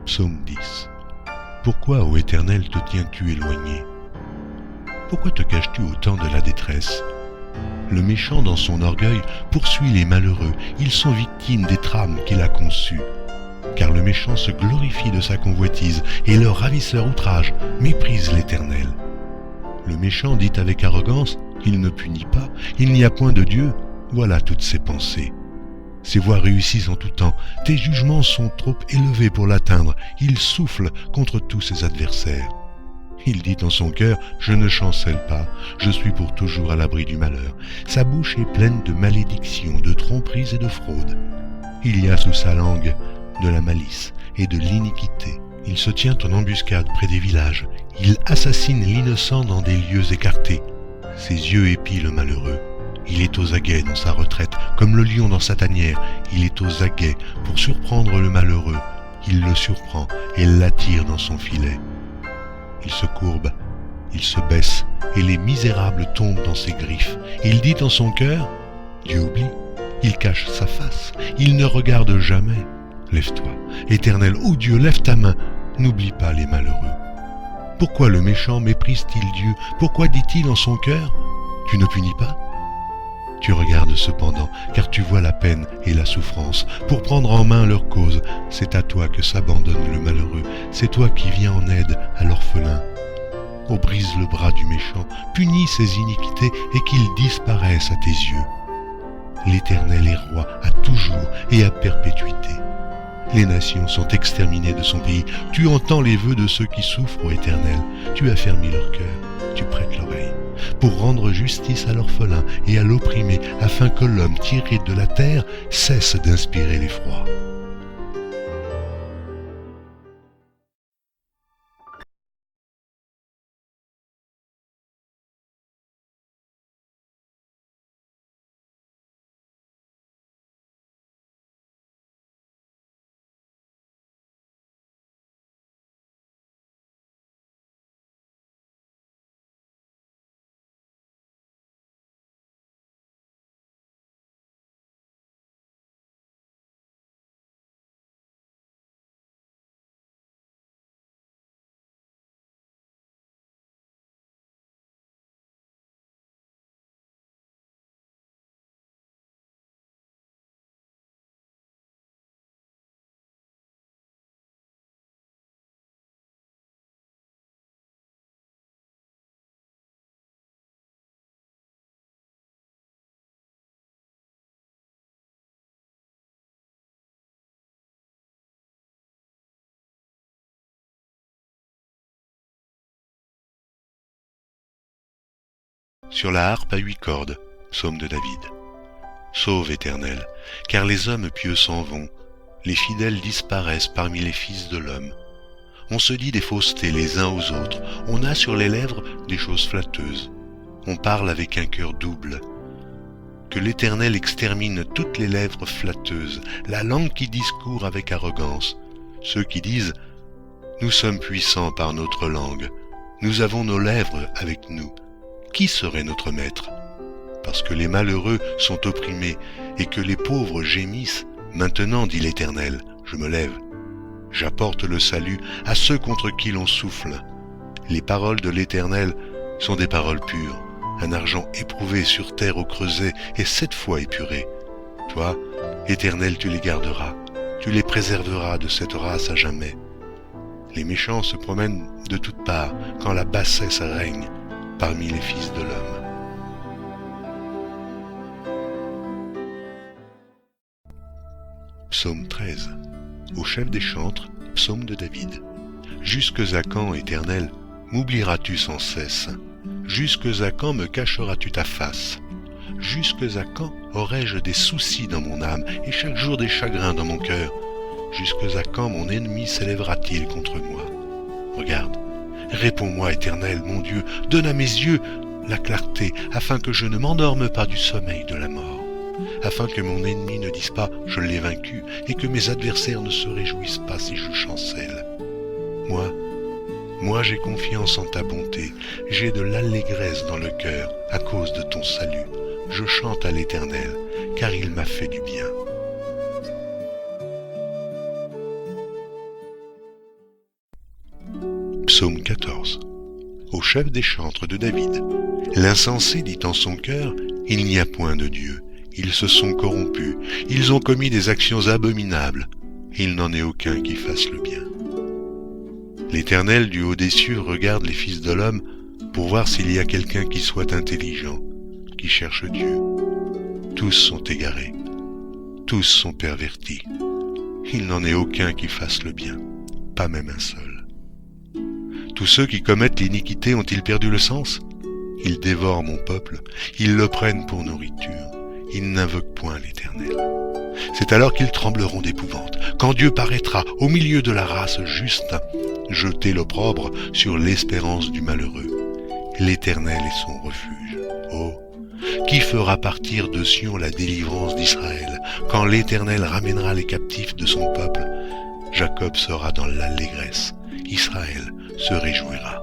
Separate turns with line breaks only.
Psaume 10. Pourquoi, ô Éternel, te tiens-tu éloigné? Pourquoi te caches-tu au temps de la détresse? Le méchant, dans son orgueil, poursuit les malheureux. Ils sont victimes des trames qu'il a conçues. Car le méchant se glorifie de sa convoitise, et leur ravisseur outrage méprise l'Éternel. Le méchant dit avec arrogance, il ne punit pas, il n'y a point de Dieu. Voilà toutes ses pensées. Ses voies réussissent en tout temps, tes jugements sont trop élevés pour l'atteindre, il souffle contre tous ses adversaires. Il dit en son cœur, je ne chancelle pas, je suis pour toujours à l'abri du malheur. Sa bouche est pleine de malédictions, de tromperies et de fraudes. Il y a sous sa langue de la malice et de l'iniquité. Il se tient en embuscade près des villages, il assassine l'innocent dans des lieux écartés. Ses yeux épient le malheureux. Il est aux aguets dans sa retraite, comme le lion dans sa tanière. Il est aux aguets pour surprendre le malheureux. Il le surprend et l'attire dans son filet. Il se courbe, il se baisse, et les misérables tombent dans ses griffes. Il dit en son cœur, Dieu oublie. Il cache sa face, il ne regarde jamais. Lève-toi, Éternel, ô Dieu, lève ta main, n'oublie pas les malheureux. Pourquoi le méchant méprise-t-il Dieu? Pourquoi dit-il en son cœur, tu ne punis pas? Tu regardes cependant, car tu vois la peine et la souffrance. Pour prendre en main leur cause, c'est à toi que s'abandonne le malheureux. C'est toi qui viens en aide à l'orphelin. Oh, brise le bras du méchant, punis ses iniquités et qu'ils disparaissent à tes yeux. L'Éternel est roi à toujours et à perpétuité. Les nations sont exterminées de son pays. Tu entends les vœux de ceux qui souffrent, ô Éternel. Tu as fermi leur cœur, tu prêtes l'oreille, pour rendre justice à l'orphelin et à l'opprimé, afin que l'homme tiré de la terre cesse d'inspirer l'effroi. Sur la harpe à 8 cordes, psaume de David. Sauve, Éternel, car les hommes pieux s'en vont, les fidèles disparaissent parmi les fils de l'homme. On se dit des faussetés les uns aux autres, on a sur les lèvres des choses flatteuses, on parle avec un cœur double. Que l'Éternel extermine toutes les lèvres flatteuses, la langue qui discourt avec arrogance, ceux qui disent « Nous sommes puissants par notre langue, nous avons nos lèvres avec nous ». Qui serait notre maître? Parce que les malheureux sont opprimés et que les pauvres gémissent, maintenant, dit l'Éternel, je me lève. J'apporte le salut à ceux contre qui l'on souffle. Les paroles de l'Éternel sont des paroles pures, un argent éprouvé sur terre au creuset et 7 fois épuré. Toi, Éternel, tu les garderas, tu les préserveras de cette race à jamais. Les méchants se promènent de toutes parts quand la bassesse règne parmi les fils de l'homme. Psaume 13. Au chef des chantres, psaume de David. Jusques à quand, Éternel, m'oublieras-tu sans cesse? Jusques à quand me cacheras-tu ta face? Jusques à quand aurai-je des soucis dans mon âme et chaque jour des chagrins dans mon cœur? Jusques à quand mon ennemi s'élèvera-t-il contre moi? Regarde, réponds-moi, Éternel, mon Dieu, donne à mes yeux la clarté, afin que je ne m'endorme pas du sommeil de la mort, afin que mon ennemi ne dise pas « je l'ai vaincu » et que mes adversaires ne se réjouissent pas si je chancelle. Moi j'ai confiance en ta bonté, j'ai de l'allégresse dans le cœur à cause de ton salut. Je chante à l'Éternel, car il m'a fait du bien. Psaume 14. Au chef des chantres de David. L'insensé dit en son cœur, il n'y a point de Dieu. Ils se sont corrompus, ils ont commis des actions abominables. Il n'en est aucun qui fasse le bien. L'Éternel du haut des cieux regarde les fils de l'homme pour voir s'il y a quelqu'un qui soit intelligent, qui cherche Dieu. Tous sont égarés, tous sont pervertis. Il n'en est aucun qui fasse le bien, pas même un seul. Tous ceux qui commettent l'iniquité ont-ils perdu le sens? Ils dévorent mon peuple, ils le prennent pour nourriture. Ils n'invoquent point l'Éternel. C'est alors qu'ils trembleront d'épouvante, quand Dieu paraîtra au milieu de la race juste, jeter l'opprobre sur l'espérance du malheureux. L'Éternel est son refuge. Oh, qui fera partir de Sion la délivrance d'Israël, quand l'Éternel ramènera les captifs de son peuple? Jacob sera dans l'allégresse, Israël se réjouira.